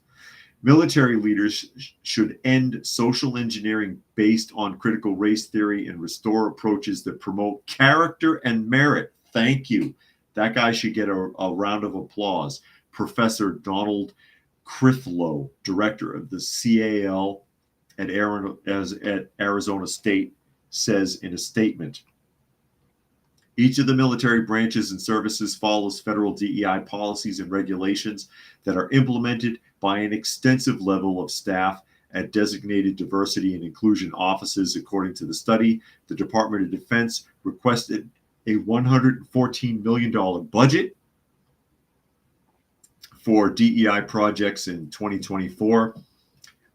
Military leaders should end social engineering based on critical race theory and restore approaches that promote character and merit. Thank you. That guy should get a round of applause. Professor Donald Crithlow, director of the CAL at Arizona State, says in a statement. Each of the military branches and services follows federal DEI policies and regulations that are implemented by an extensive level of staff at designated diversity and inclusion offices. According to the study, the Department of Defense requested a $114 million budget for DEI projects in 2024,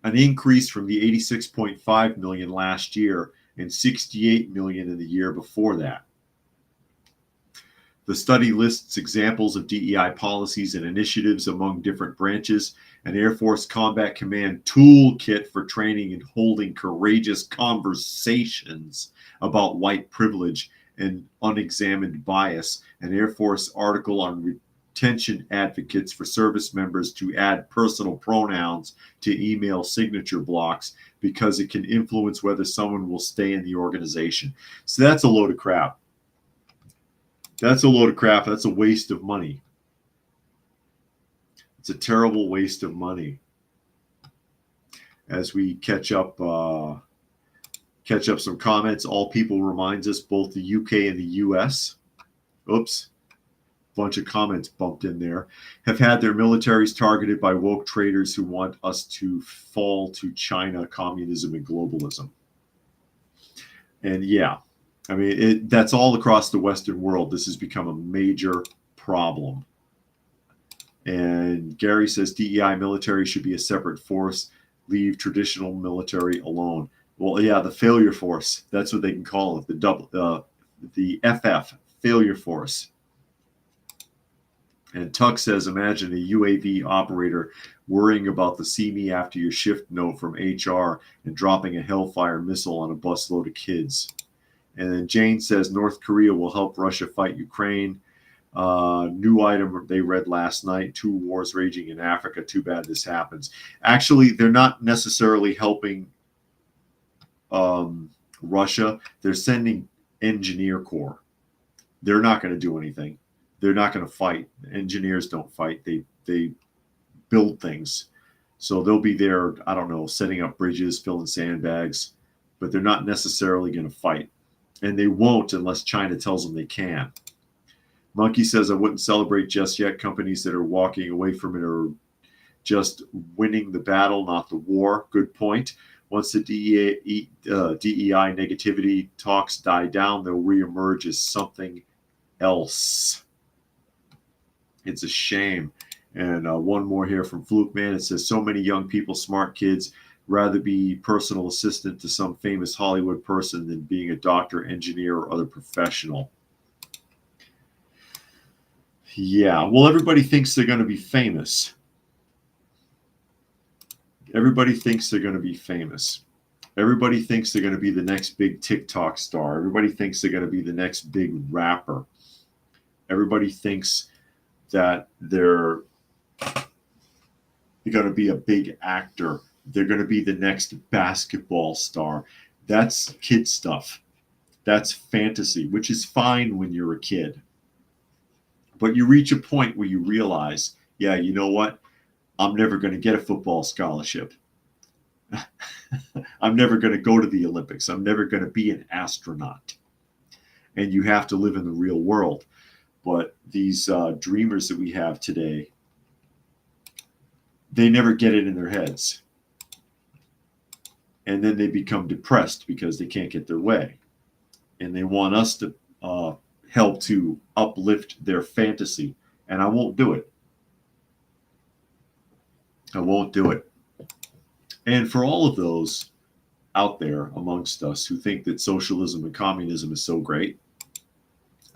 an increase from the $86.5 million last year and $68 million in the year before that. The study lists examples of DEI policies and initiatives among different branches. An Air Force Combat Command toolkit for training and holding courageous conversations about white privilege and unexamined bias. An Air Force article on retention advocates for service members to add personal pronouns to email signature blocks because it can influence whether someone will stay in the organization. So that's a load of crap. That's a load of crap. That's a waste of money. It's a terrible waste of money. As we catch up some comments, All People reminds us both the UK and the US, bunch of comments bumped in there, have had their militaries targeted by woke traitors who want us to fall to China, communism, and globalism. And yeah, I mean, that's all across the Western world. This has become a major problem. And Gary says DEI military should be a separate force. Leave traditional military alone. Well, yeah, the failure force. That's what they can call it. The FF, failure force. And Tuck says, imagine a UAV operator worrying about the see me after your shift note from HR and dropping a Hellfire missile on a busload of kids. And then Jane says North Korea will help Russia fight Ukraine. New item they read last night, 2 wars raging in Africa. Too bad this happens. Actually, they're not necessarily helping Russia. They're sending engineer corps. They're not going to do anything. They're not going to fight. Engineers don't fight. They build things. So they'll be there, I don't know, setting up bridges, filling sandbags, but they're not necessarily going to fight. And they won't unless China tells them they can. Monkey says, I wouldn't celebrate just yet. Companies that are walking away from it are just winning the battle, not the war. Good point. Once the DEI negativity talks die down, they'll reemerge as something else. It's a shame. And one more here from Fluke Man. It says, so many young people, smart kids, rather be personal assistant to some famous Hollywood person than being a doctor, engineer, or other professional. Yeah, well, everybody thinks they're going to be famous. Everybody thinks they're going to be famous. Everybody thinks they're going to be the next big TikTok star. Everybody thinks they're going to be the next big rapper. Everybody thinks that they're going to be a big actor. They're going to be the next basketball star. That's kid stuff. That's fantasy, which is fine when you're a kid. But you reach a point where you realize, yeah, you know what? I'm never going to get a football scholarship. I'm never going to go to the Olympics. I'm never going to be an astronaut. And you have to live in the real world. But these dreamers that we have today, they never get it in their heads. And then they become depressed because they can't get their way. And they want us to help to uplift their fantasy. And I won't do it. I won't do it. And for all of those out there amongst us who think that socialism and communism is so great,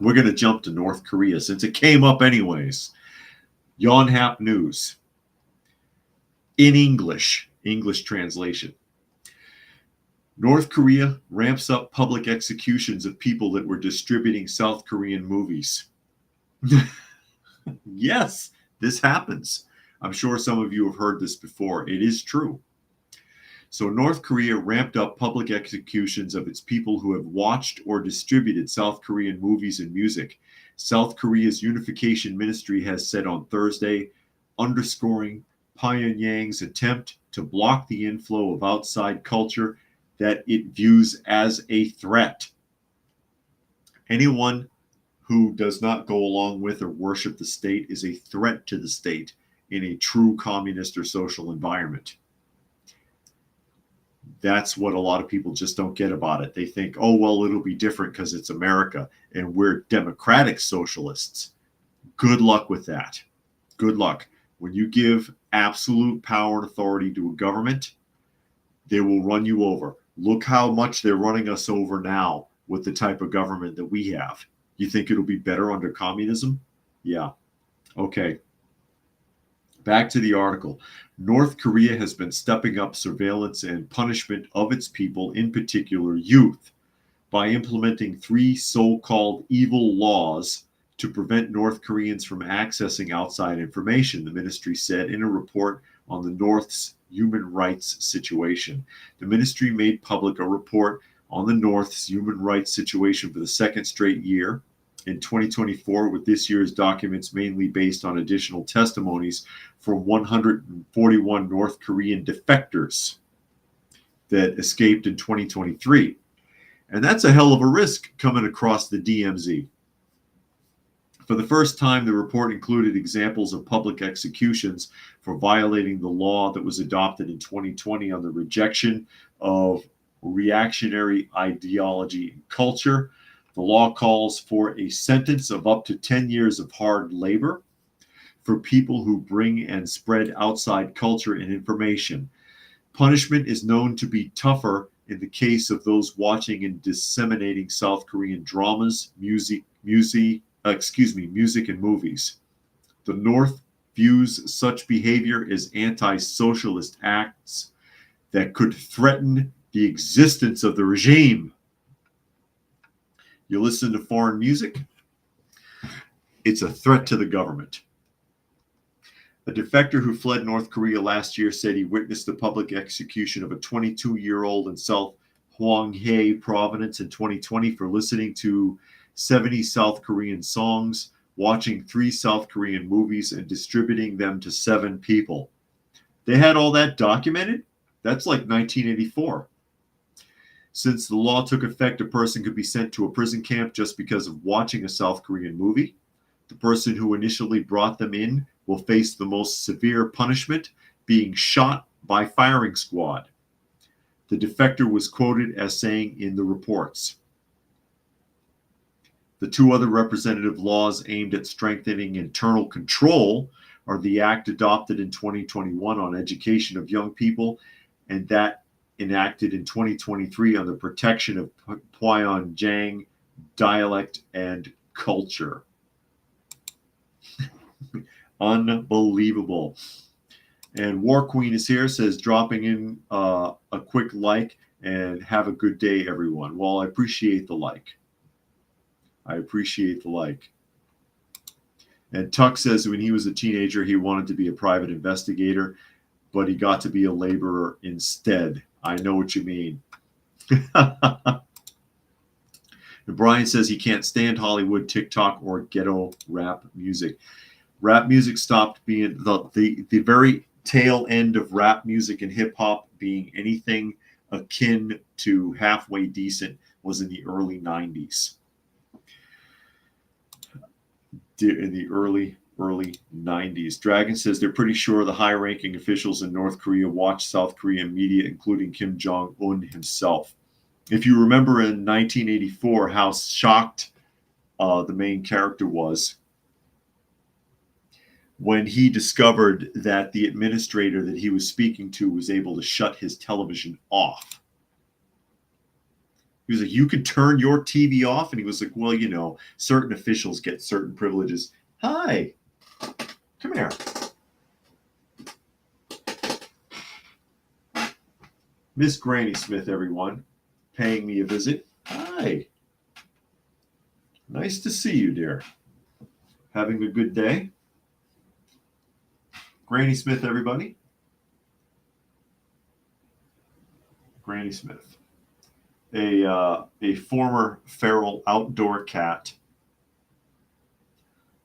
we're going to jump to North Korea since it came up anyways. Yonhap News. In English translation. North Korea ramps up public executions of people that were distributing South Korean movies. Yes, this happens. I'm sure some of you have heard this before. It is true. So North Korea ramped up public executions of its people who have watched or distributed South Korean movies and music. South Korea's Unification Ministry has said on Thursday, underscoring Pyongyang's attempt to block the inflow of outside culture that it views as a threat. Anyone who does not go along with or worship the state is a threat to the state in a true communist or social environment. That's what a lot of people just don't get about it. They think, oh, well, it'll be different because it's America and we're democratic socialists. Good luck with that. Good luck. When you give absolute power and authority to a government, they will run you over. Look how much they're running us over now with the type of government that we have. You think it'll be better under communism? Yeah. Okay. Back to the article. North Korea has been stepping up surveillance and punishment of its people, in particular youth, by implementing 3 so-called evil laws to prevent North Koreans from accessing outside information, the ministry said in a report on the North's human rights situation. The ministry made public a report on the North's human rights situation for the second straight year in 2024, with this year's documents mainly based on additional testimonies from 141 North Korean defectors that escaped in 2023. And that's a hell of a risk coming across the DMZ. For the first time, the report included examples of public executions for violating the law that was adopted in 2020 on the rejection of reactionary ideology and culture. The law calls for a sentence of up to 10 years of hard labor for people who bring and spread outside culture and information. Punishment is known to be tougher in the case of those watching and disseminating South Korean dramas, music and movies. The North views such behavior as anti-socialist acts that could threaten the existence of the regime. You listen to foreign music, it's a threat to the government. A defector who fled North Korea last year said he witnessed the public execution of a 22-year-old in South Hwanghae province in 2020 for listening to 70 South Korean songs, watching 3 South Korean movies, and distributing them to 7 people. They had all that documented? That's like 1984. Since the law took effect, a person could be sent to a prison camp just because of watching a South Korean movie. The person who initially brought them in will face the most severe punishment, being shot by firing squad. The defector was quoted as saying in the reports. The two other representative laws aimed at strengthening internal control are the act adopted in 2021 on education of young people and that enacted in 2023 on the protection of Pyongyang dialect and culture. Unbelievable. And War Queen is here, says dropping in a quick like and have a good day, everyone. Well, I appreciate the like. I appreciate the like. And Tuck says when he was a teenager, he wanted to be a private investigator, but he got to be a laborer instead. I know what you mean. And Brian says he can't stand Hollywood, TikTok, or ghetto rap music. Rap music stopped being the very tail end of rap music and hip hop being anything akin to halfway decent was in the early 90s. In the early 90s. Dragon says they're pretty sure the high-ranking officials in North Korea watch South Korean media, including Kim Jong-un himself. If you remember in 1984 how shocked the main character was when he discovered that the administrator that he was speaking to was able to shut his television off. He was like, you could turn your TV off? And he was like, well, you know, certain officials get certain privileges. Hi. Come here. Miss Granny Smith, everyone, paying me a visit. Hi. Nice to see you, dear. Having a good day? Granny Smith, everybody. Granny Smith. A former feral outdoor cat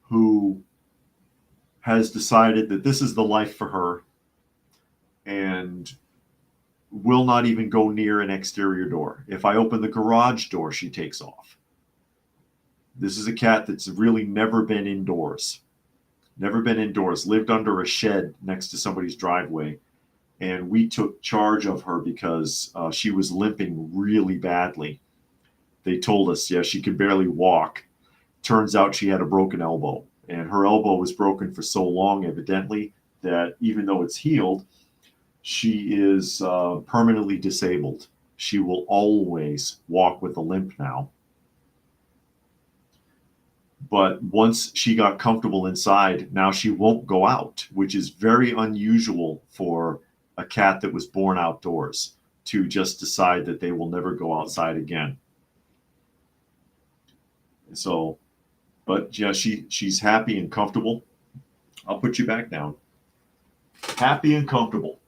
who has decided that this is the life for her and will not even go near an exterior door. If I open the garage door, she takes off. This is a cat that's really never been indoors. Never been indoors. Lived under a shed next to somebody's driveway. And we took charge of her because she was limping really badly. They told us, yeah, she could barely walk. Turns out she had a broken elbow. And her elbow was broken for so long, evidently, that even though it's healed, she is permanently disabled. She will always walk with a limp now. But once she got comfortable inside, now she won't go out, which is very unusual for a cat that was born outdoors to just decide that they will never go outside again. So, but yeah, she's happy and comfortable. I'll put you back down. Happy and comfortable.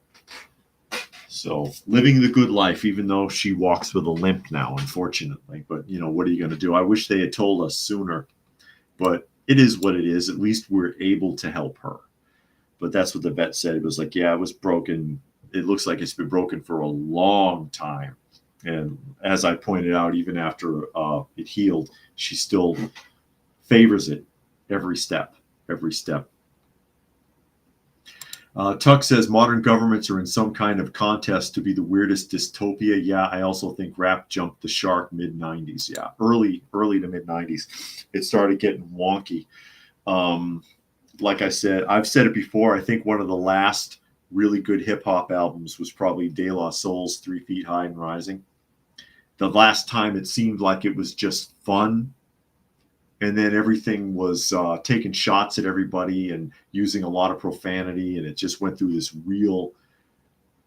So living the good life, even though she walks with a limp now, unfortunately. But, you know, what are you going to do? I wish they had told us sooner. But it is what it is. At least we're able to help her. But that's what the vet said. It was like, yeah, it was broken. It looks like it's been broken for a long time. And as I pointed out, even after it healed, she still favors it every step, every step. Tuck says modern governments are in some kind of contest to be the weirdest dystopia. Yeah, I also think rap jumped the shark mid-90s. Yeah, early to mid-90s. It started getting wonky. Like I said, I've said it before, I think one of the last really good hip-hop albums was probably De La Soul's 3 Feet High and Rising. The last time it seemed like it was just fun. And then everything was taking shots at everybody and using a lot of profanity. And it just went through this real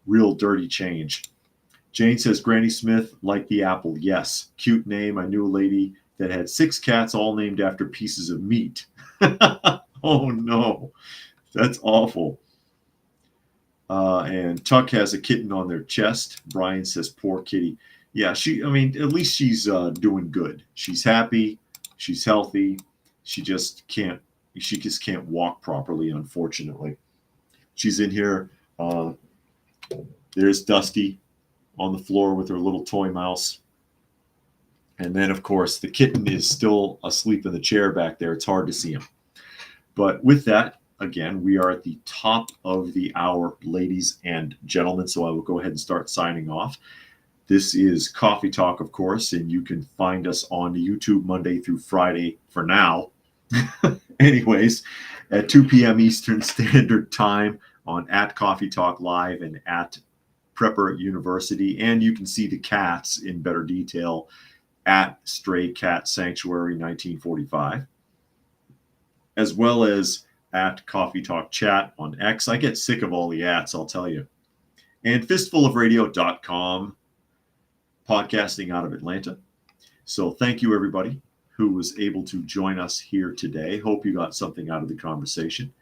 dirty change. Jane says, Granny Smith liked the apple. Yes. Cute name. I knew a lady that had 6 cats all named after pieces of meat. Oh, no. That's awful. And Tuck has a kitten on their chest. Brian says, poor kitty. Yeah, at least she's doing good. She's happy. She's healthy. She just can't walk properly, unfortunately. She's in here. There's Dusty on the floor with her little toy mouse. And then, of course, the kitten is still asleep in the chair back there. It's hard to see him. But with that, again, we are at the top of the hour, ladies and gentlemen. So I will go ahead and start signing off. This is Coffee Talk, of course, and you can find us on YouTube Monday through Friday for now. Anyways, at 2 p.m. Eastern Standard Time on at Coffee Talk Live and at Prepper University. And you can see the cats in better detail at Stray Cat Sanctuary 1945, as well as at Coffee Talk Chat on X. I get sick of all the ats, I'll tell you. And fistfulofradio.com, podcasting out of Atlanta. So thank you, everybody who was able to join us here today. Hope you got something out of the conversation.